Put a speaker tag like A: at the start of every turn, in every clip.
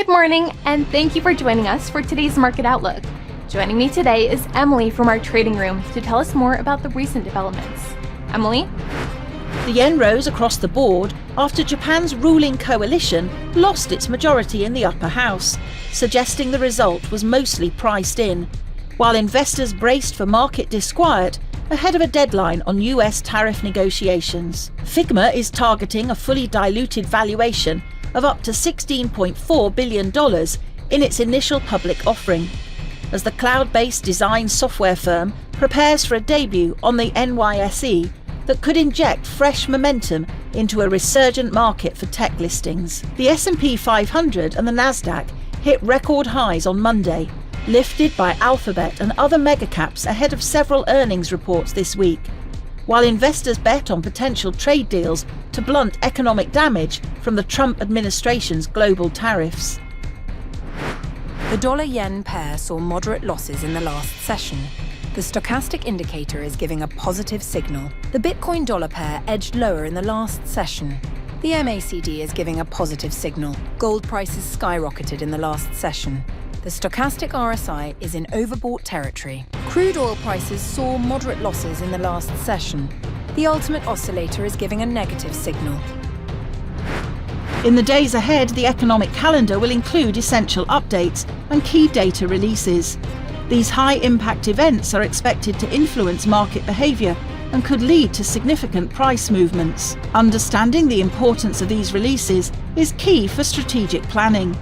A: Good morning, and thank you for joining us for today's Market Outlook. Joining me today is Emily from our trading room to tell us more about the recent developments. Emily?
B: The yen rose across the board after Japan's ruling coalition lost its majority in the upper house, suggesting the result was mostly priced in, while investors braced for market disquiet ahead of a deadline on US tariff negotiations. Figma is targeting a fully diluted valuation of up to $16.4 billion in its initial public offering, as the cloud-based design software firm prepares for a debut on the NYSE that could inject fresh momentum into a resurgent market for tech listings. The S&P 500 and the Nasdaq hit record highs on Monday, lifted by Alphabet and other megacaps ahead of several earnings reports this week, while investors bet on potential trade deals to blunt economic damage from the Trump administration's global tariffs.
C: The dollar-yen pair saw moderate losses in the last session. The stochastic indicator is giving a positive signal. The Bitcoin-dollar pair edged lower in the last session. The MACD is giving a positive signal. Gold prices skyrocketed in the last session. The stochastic RSI is in overbought territory. Crude oil prices saw moderate losses in the last session. The ultimate oscillator is giving a negative signal.
B: In the days ahead, the economic calendar will include essential updates and key data releases. These high-impact events are expected to influence market behaviour and could lead to significant price movements. Understanding the importance of these releases is key for strategic planning.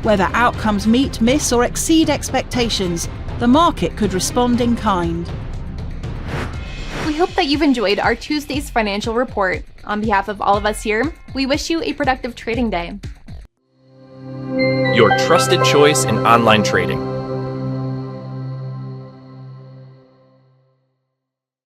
B: Whether outcomes meet, miss or exceed expectations, the market could respond in kind.
A: We hope that you've enjoyed our Tuesday's financial report. On behalf of all of us here, we wish you a productive trading day.
D: Your trusted choice in online trading.